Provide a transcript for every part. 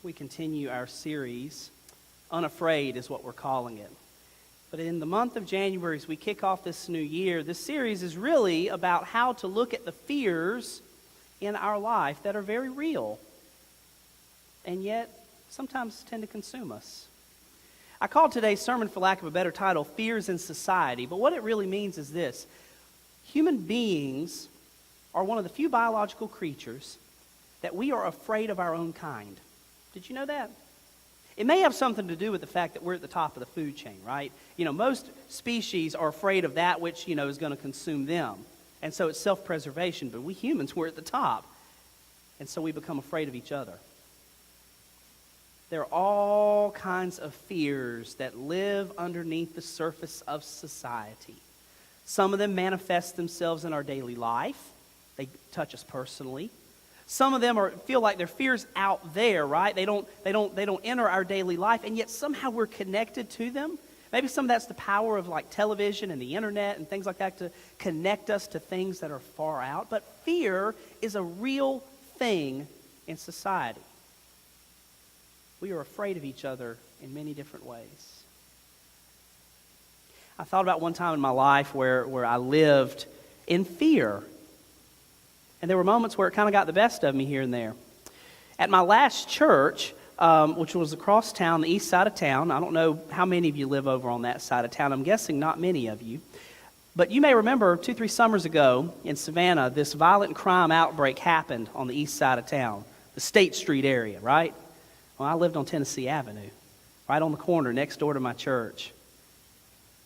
we continue our series. Unafraid is what we're calling it. But in the month of January, as we kick off this new year, this series is really about how to look at the fears in our life that are very real and yet sometimes tend to consume us. I called today's sermon, for lack of a better title, Fears in Society. But what it really means is this. Human beings are one of the few biological creatures that we are afraid of our own kind. Did you know that? It may have something to do with the fact that we're at the top of the food chain, right? Most species are afraid of that which, is going to consume them. And so it's self-preservation. But we humans, we're at the top. And so we become afraid of each other. There are all kinds of fears that live underneath the surface of society. Some of them manifest themselves in our daily life. They touch us personally. Some of them feel like they're fears out there, right? They don't enter our daily life, and yet somehow we're connected to them. Maybe some of that's the power of like television and the internet and things like that to connect us to things that are far out. But fear is a real thing in society. We are afraid of each other in many different ways. I thought about one time in my life where I lived in fear. And there were moments where it kind of got the best of me here and there. At my last church, which was across town, the east side of town, I don't know how many of you live over on that side of town. I'm guessing not many of you. But you may remember 2-3 summers ago in Savannah, this violent crime outbreak happened on the east side of town, the State Street area, right? Well, I lived on Tennessee Avenue, right on the corner next door to my church.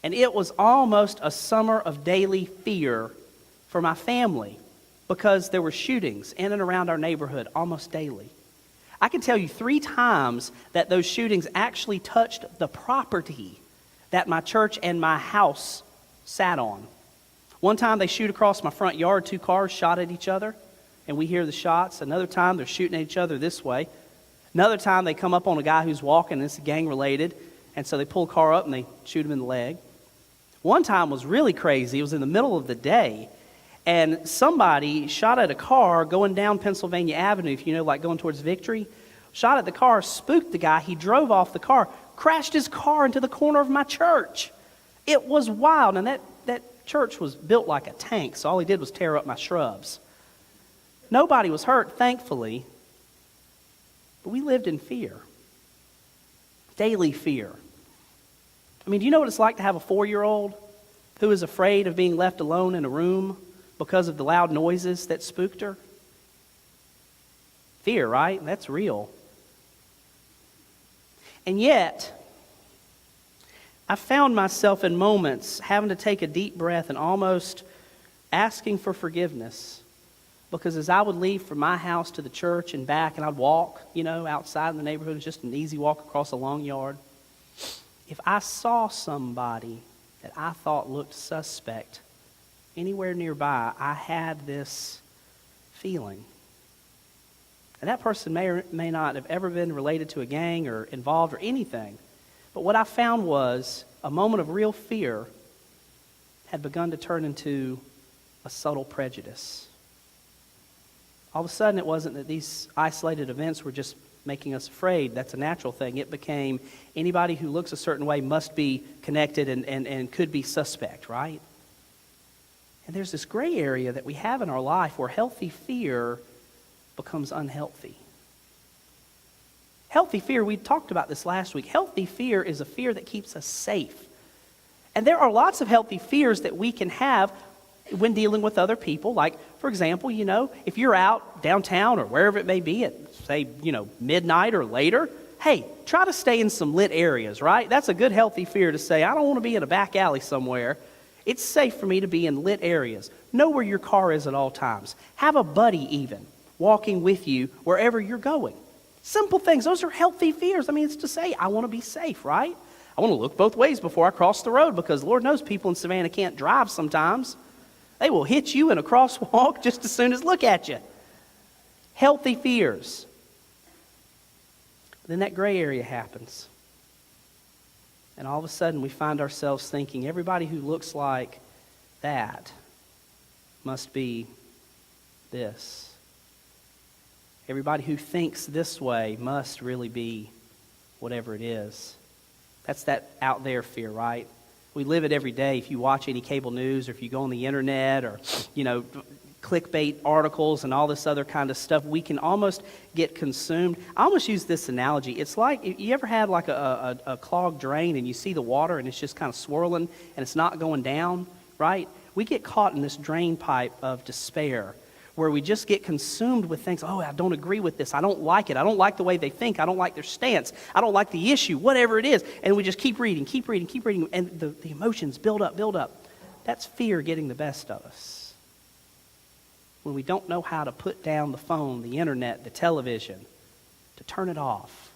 And it was almost a summer of daily fear for my family, because there were shootings in and around our neighborhood almost daily. I can tell you 3 times that those shootings actually touched the property that my church and my house sat on. One time they shoot across my front yard, 2 cars shot at each other, and we hear the shots. Another time they're shooting at each other this way. Another time they come up on a guy who's walking, and it's gang related, and so they pull a car up and they shoot him in the leg. One time was really crazy. It was in the middle of the day. And somebody shot at a car going down Pennsylvania Avenue, if you know, like going towards Victory. Shot at the car, spooked the guy. He drove off the car, crashed his car into the corner of my church. It was wild. And that church was built like a tank, so all he did was tear up my shrubs. Nobody was hurt, thankfully. But we lived in fear. Daily fear. I mean, do you know what it's like to have a 4-year-old who is afraid of being left alone in a room because of the loud noises that spooked her? Fear, right? That's real. And yet, I found myself in moments having to take a deep breath and almost asking for forgiveness. Because as I would leave from my house to the church and back, and I'd walk, outside in the neighborhood, it's just an easy walk across a long yard. If I saw somebody that I thought looked suspect anywhere nearby, I had this feeling. And that person may or may not have ever been related to a gang or involved or anything. But what I found was a moment of real fear had begun to turn into a subtle prejudice. All of a sudden, it wasn't that these isolated events were just making us afraid. That's a natural thing. It became anybody who looks a certain way must be connected and could be suspect, right? And there's this gray area that we have in our life where healthy fear becomes unhealthy. Healthy fear, we talked about this last week. Healthy fear is a fear that keeps us safe. And there are lots of healthy fears that we can have when dealing with other people. Like, for example, if you're out downtown or wherever it may be at, say, midnight or later, hey, try to stay in some lit areas, right? That's a good healthy fear to say, I don't want to be in a back alley somewhere. It's safe for me to be in lit areas. Know where your car is at all times. Have a buddy even walking with you wherever you're going. Simple things. Those are healthy fears. I mean, it's to say, I want to be safe, right? I want to look both ways before I cross the road because Lord knows people in Savannah can't drive sometimes. They will hit you in a crosswalk just as soon as look at you. Healthy fears. Then that gray area happens. And all of a sudden we find ourselves thinking everybody who looks like that must be this. Everybody who thinks this way must really be whatever it is. That's that out there fear, right? We live it every day. If you watch any cable news or if you go on the internet or, clickbait articles and all this other kind of stuff, we can almost get consumed. I almost use this analogy. It's like, you ever had like a clogged drain and you see the water and it's just kind of swirling and it's not going down, right? We get caught in this drain pipe of despair where we just get consumed with things. Oh, I don't agree with this. I don't like it. I don't like the way they think. I don't like their stance. I don't like the issue, whatever it is. And we just keep reading. And the emotions build up. That's fear getting the best of us. When we don't know how to put down the phone, the internet, the television, to turn it off,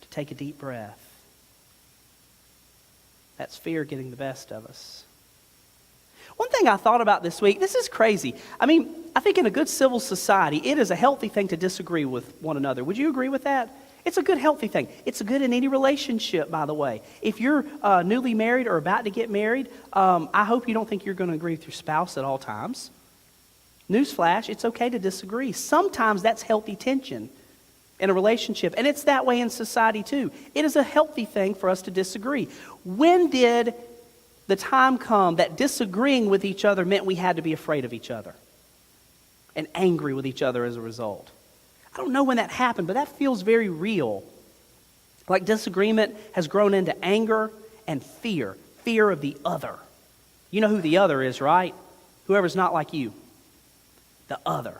to take a deep breath. That's fear getting the best of us. One thing I thought about this week, this is crazy. I think in a good civil society, it is a healthy thing to disagree with one another. Would you agree with that? It's a good, healthy thing. It's good in any relationship, by the way. If you're newly married or about to get married, I hope you don't think you're going to agree with your spouse at all times. Newsflash, it's okay to disagree. Sometimes that's healthy tension in a relationship, and it's that way in society too. It is a healthy thing for us to disagree. When did the time come that disagreeing with each other meant we had to be afraid of each other and angry with each other as a result? I don't know when that happened, but that feels very real. Like disagreement has grown into anger and fear of the other. You know who the other is, right? Whoever's not like you. The other,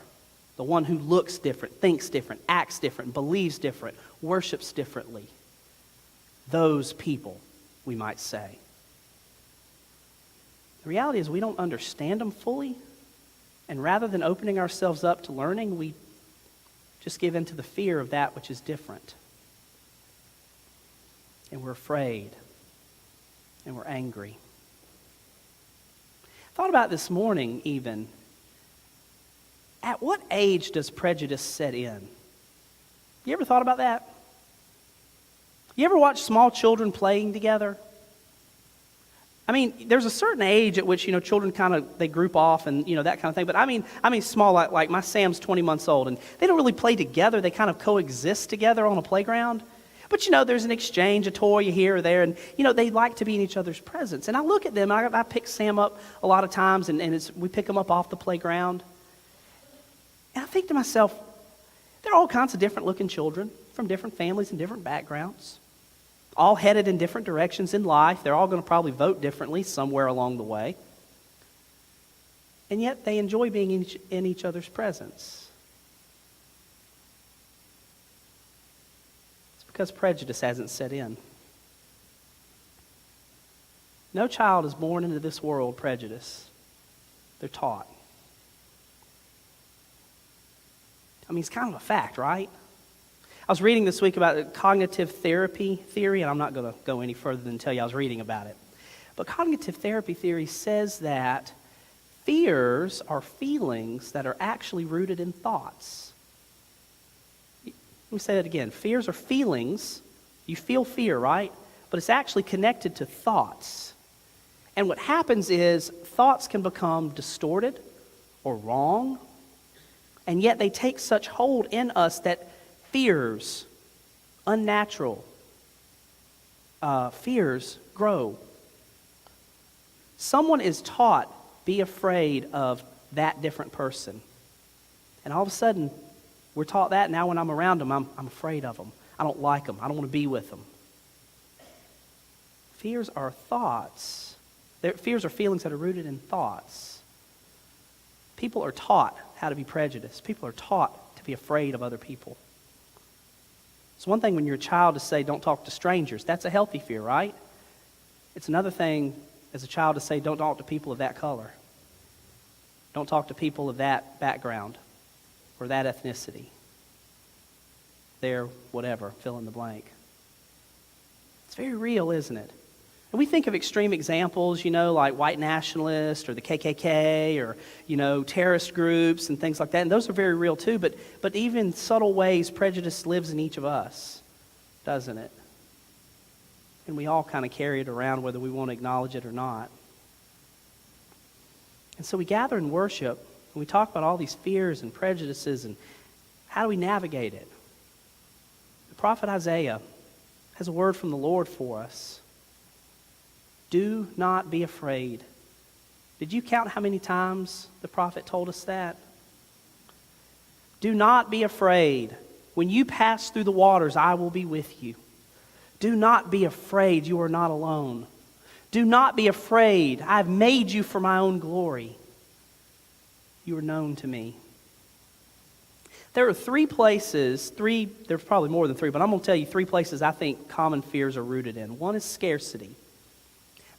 the one who looks different, thinks different, acts different, believes different, worships differently. Those people, we might say. The reality is we don't understand them fully, and rather than opening ourselves up to learning, we just give in to the fear of that which is different. And we're afraid, and we're angry. I thought about this morning even. At what age does prejudice set in? You ever thought about that? You ever watch small children playing together? There's a certain age at which, children they group off and, that kind of thing. But I mean small, like my Sam's 20 months old, and they don't really play together. They kind of coexist together on a playground. But, there's an exchange, a toy here or there, and, they like to be in each other's presence. And I look at them, I pick Sam up a lot of times, and we pick him up off the playground. And I think to myself, there are all kinds of different looking children from different families and different backgrounds, all headed in different directions in life. They're all going to probably vote differently somewhere along the way. And yet they enjoy being in each other's presence. It's because prejudice hasn't set in. No child is born into this world prejudiced. They're taught. It's kind of a fact, right? I was reading this week about cognitive therapy theory, and I'm not going to go any further than tell you I was reading about it. But cognitive therapy theory says that fears are feelings that are actually rooted in thoughts. Let me say that again. Fears are feelings. You feel fear, right? But it's actually connected to thoughts. And what happens is thoughts can become distorted or wrong, and yet they take such hold in us that fears, unnatural fears grow. Someone is taught, be afraid of that different person. And all of a sudden, we're taught that. Now when I'm around them, I'm afraid of them. I don't like them. I don't want to be with them. Fears are thoughts. Fears are feelings that are rooted in thoughts. People are taught how to be prejudiced. People are taught to be afraid of other people. It's one thing when you're a child to say, don't talk to strangers. That's a healthy fear, right? It's another thing as a child to say, don't talk to people of that color. Don't talk to people of that background or that ethnicity. They're whatever, fill in the blank. It's very real, isn't it? And we think of extreme examples, like white nationalists or the KKK or, terrorist groups and things like that. And those are very real too. But even subtle ways, prejudice lives in each of us, doesn't it? And we all kind of carry it around whether we want to acknowledge it or not. And so we gather in worship and we talk about all these fears and prejudices and How do we navigate it? The prophet Isaiah has a word from the Lord for us. Do not be afraid. Did you count how many times the prophet told us that? Do not be afraid. When you pass through the waters, I will be with you. Do not be afraid. You are not alone. Do not be afraid. I have made you for my own glory. You are known to me. There are there's probably more than three, but I'm going to tell you three places I think common fears are rooted in. One is scarcity.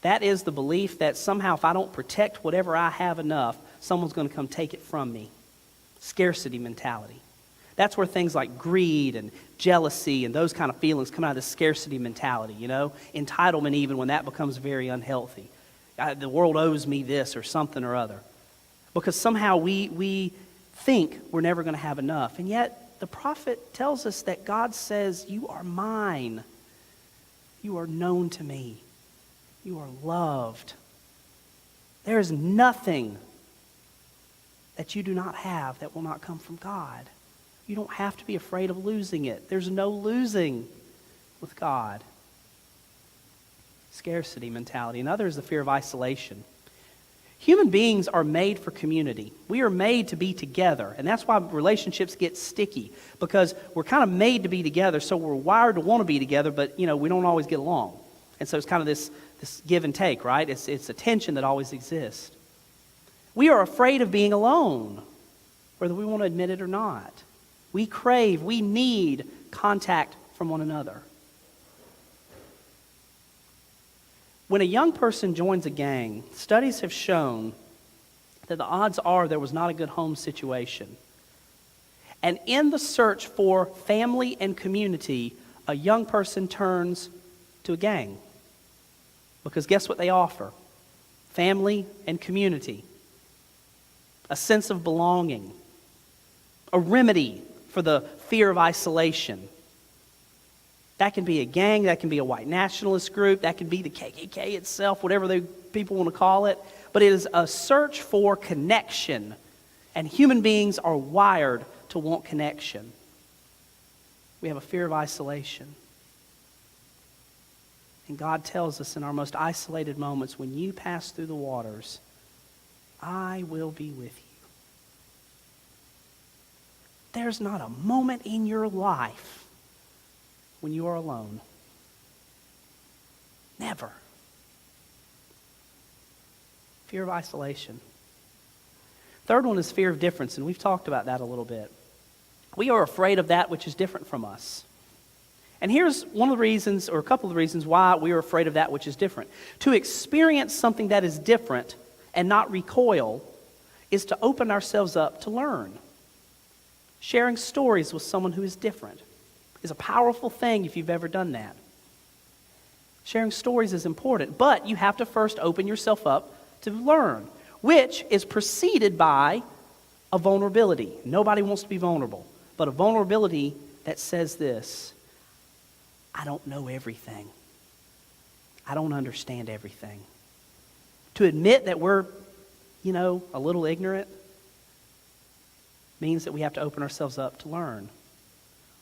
That is the belief that somehow if I don't protect whatever I have enough, someone's going to come take it from me. Scarcity mentality. That's where things like greed and jealousy and those kind of feelings come out of the scarcity mentality, Entitlement even, when that becomes very unhealthy. The world owes me this or something or other. Because somehow we think we're never going to have enough. And yet the prophet tells us that God says, you are mine. You are known to me. You are loved. There is nothing that you do not have that will not come from God. You don't have to be afraid of losing it. There's no losing with God. Scarcity mentality. Another is the fear of isolation. Human beings are made for community. We are made to be together. And that's why relationships get sticky. Because we're kind of made to be together, so we're wired to want to be together, but we don't always get along. And so it's kind of this give and take, right? It's a tension that always exists. We are afraid of being alone, whether we want to admit it or not. We need contact from one another. When a young person joins a gang, studies have shown that the odds are there was not a good home situation. And in the search for family and community, a young person turns to a gang. Because guess what they offer? Family and community. A sense of belonging. A remedy for the fear of isolation. That can be a gang, that can be a white nationalist group, that can be the KKK itself, whatever people want to call it. But it is a search for connection. And human beings are wired to want connection. We have a fear of isolation. And God tells us in our most isolated moments, when you pass through the waters, I will be with you. There's not a moment in your life when you are alone. Never. Fear of isolation. Third one is fear of difference, and we've talked about that a little bit. We are afraid of that which is different from us. And here's one of the reasons, or a couple of the reasons why we are afraid of that which is different. To experience something that is different and not recoil is to open ourselves up to learn. Sharing stories with someone who is different is a powerful thing if you've ever done that. Sharing stories is important, but you have to first open yourself up to learn, which is preceded by a vulnerability. Nobody wants to be vulnerable, but a vulnerability that says this: I don't know everything. I don't understand everything. To admit that we're, a little ignorant means that we have to open ourselves up to learn,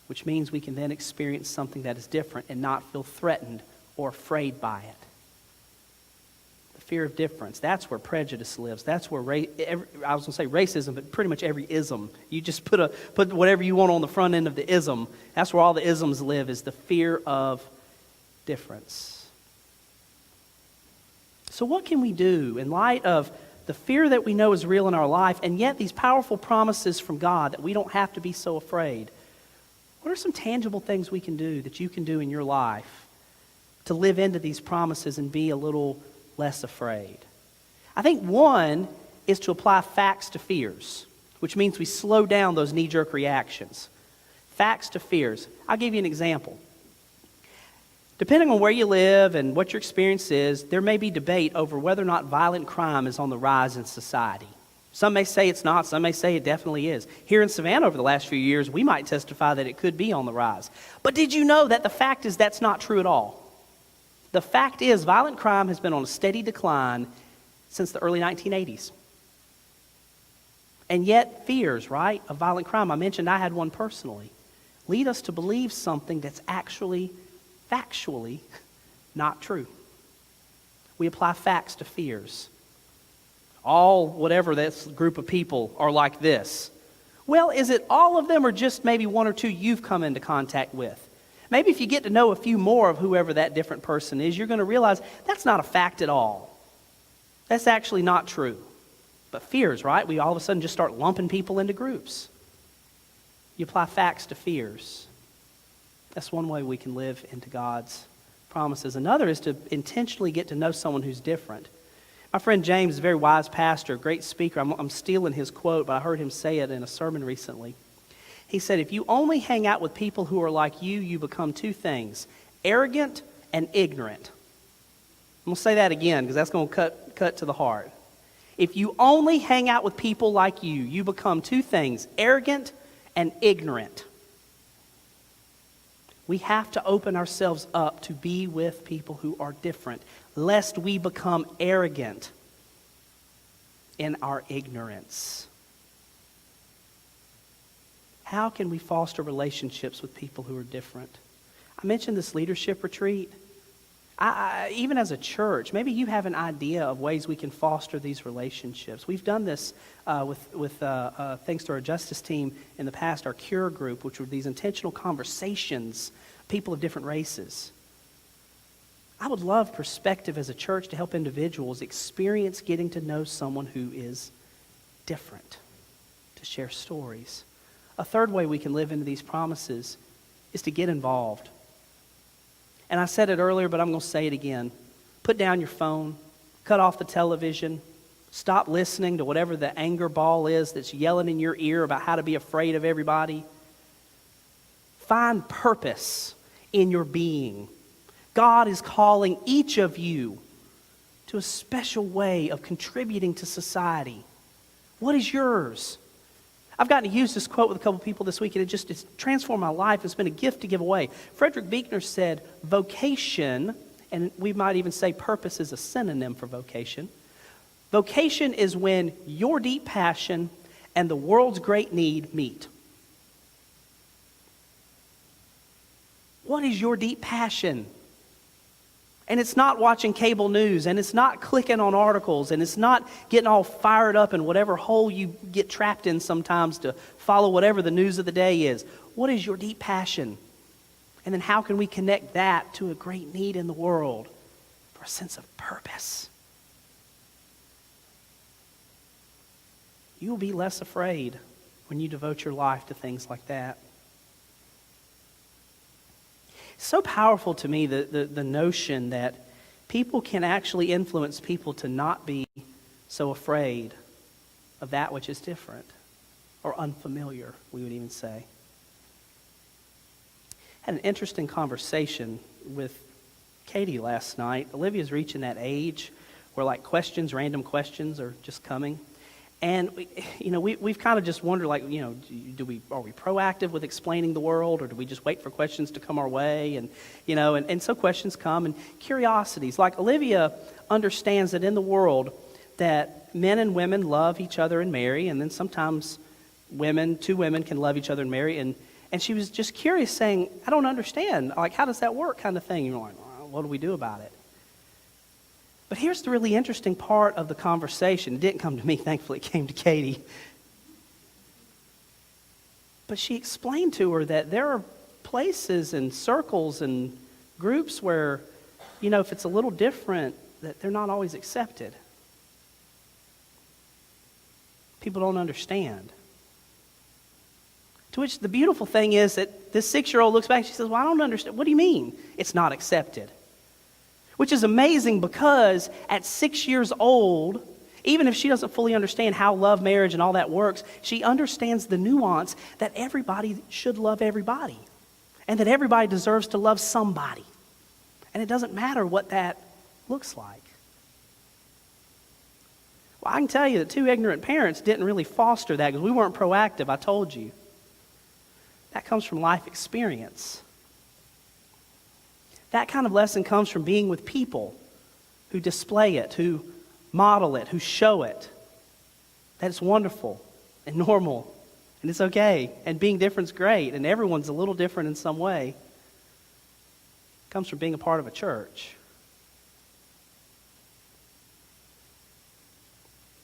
which means we can then experience something that is different and not feel threatened or afraid by it. The fear of difference, that's where prejudice lives. That's where, I was going to say racism, but pretty much every ism. You just put whatever you want on the front end of the ism. That's where all the isms live, is the fear of difference. So what can we do in light of the fear that we know is real in our life, and yet these powerful promises from God that we don't have to be so afraid? What are some tangible things we can do, that you can do in your life, to live into these promises and be a little less afraid? I think one is to apply facts to fears, which means we slow down those knee-jerk reactions. Facts to fears. I'll give you an example. Depending on where you live and what your experience is, there may be debate over whether or not violent crime is on the rise in society. Some may say it's not, some may say it definitely is. Here in Savannah over the last few years, we might testify that it could be on the rise. But did you know that the fact is that's not true at all? The fact is violent crime has been on a steady decline since the early 1980s. And yet fears, right, of violent crime, I mentioned I had one personally, lead us to believe something that's actually, factually, not true. We apply facts to fears. All whatever this group of people are like this. Well, is it all of them or just maybe one or two you've come into contact with? Maybe if you get to know a few more of whoever that different person is, you're going to realize that's not a fact at all. That's actually not true. But fears, right? We all of a sudden just start lumping people into groups. You apply facts to fears. That's one way we can live into God's promises. Another is to intentionally get to know someone who's different. My friend James is a very wise pastor, great speaker. I'm stealing his quote, but I heard him say it in a sermon recently. He said, if you only hang out with people who are like you become two things, arrogant and ignorant. I'm going to say that again because that's going to cut to the heart. If you only hang out with people like you become two things, arrogant and ignorant. We have to open ourselves up to be with people who are different, lest we become arrogant in our ignorance. How can we foster relationships with people who are different? I mentioned this leadership retreat. Even as a church, maybe you have an idea of ways we can foster these relationships. We've done this with thanks to our justice team in the past, our CURE group, which were these intentional conversations, people of different races. I would love perspective as a church to help individuals experience getting to know someone who is different, to share stories. A third way we can live into these promises is to get involved. And I said it earlier, but I'm going to say it again. Put down your phone, cut off the television, stop listening to whatever the anger ball is that's yelling in your ear about how to be afraid of everybody. Find purpose in your being. God is calling each of you to a special way of contributing to society. What is yours? I've gotten to use this quote with a couple people this week, and it's transformed my life. It's been a gift to give away. Frederick Buechner said, vocation, and we might even say purpose is a synonym for vocation. Vocation is when your deep passion and the world's great need meet. What is your deep passion? And it's not watching cable news, and it's not clicking on articles, and it's not getting all fired up in whatever hole you get trapped in sometimes to follow whatever the news of the day is. What is your deep passion? And then how can we connect that to a great need in the world for a sense of purpose? You will be less afraid when you devote your life to things like that. It's so powerful to me, the notion that people can actually influence people to not be so afraid of that which is different or unfamiliar, we would even say. I had an interesting conversation with Katie last night. Olivia's reaching that age where random questions are just coming. And we've kind of just wondered, are we proactive with explaining the world, or do we just wait for questions to come our way? And so questions come, and curiosities. Like Olivia understands that in the world that men and women love each other and marry, and then sometimes two women can love each other and marry. And she was just curious, saying, I don't understand. How does that work, kind of thing? And you're like, well, what do we do about it? But here's the really interesting part of the conversation. It didn't come to me, thankfully. It came to Katie. But she explained to her that there are places and circles and groups where, if it's a little different, that they're not always accepted. People don't understand. To which the beautiful thing is that this 6-year-old looks back and she says, well, I don't understand. What do you mean it's not accepted? Which is amazing because at 6 years old, even if she doesn't fully understand how love, marriage, and all that works, she understands the nuance that everybody should love everybody and that everybody deserves to love somebody. And it doesn't matter what that looks like. Well, I can tell you that 2 ignorant parents didn't really foster that because we weren't proactive, I told you. That comes from life experience. That kind of lesson comes from being with people who display it, who model it, who show it. That it's wonderful. and normal, and it's okay, and being different's great, and everyone's a little different in some way. It comes from being a part of a church.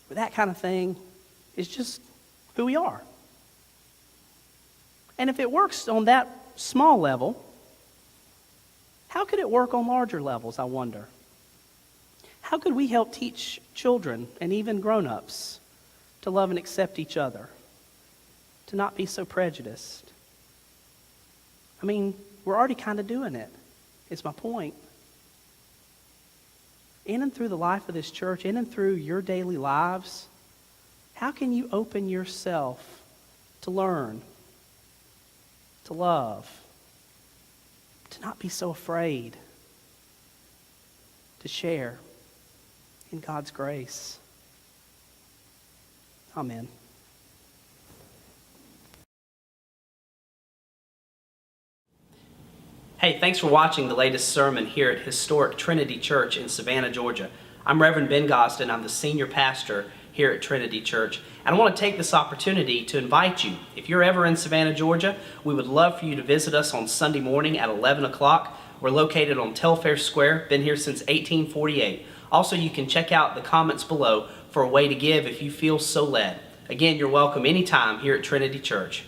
But that kind of thing is just who we are. And if it works on that small level, how could it work on larger levels, I wonder? How could we help teach children and even grown-ups to love and accept each other, to not be so prejudiced? I mean, we're already kind of doing it, is my point. In and through the life of this church, in and through your daily lives, how can you open yourself to learn, to love, to not be so afraid, to share in God's grace? Amen. Hey, thanks for watching the latest sermon here at historic Trinity Church in Savannah, Georgia. I'm Reverend Ben Gosden. I'm the senior pastor here at Trinity Church. And I want to take this opportunity to invite you. If you're ever in Savannah, Georgia, we would love for you to visit us on Sunday morning at 11 o'clock. We're located on Telfair Square, been here since 1848. Also, you can check out the comments below for a way to give if you feel so led. Again, you're welcome anytime here at Trinity Church.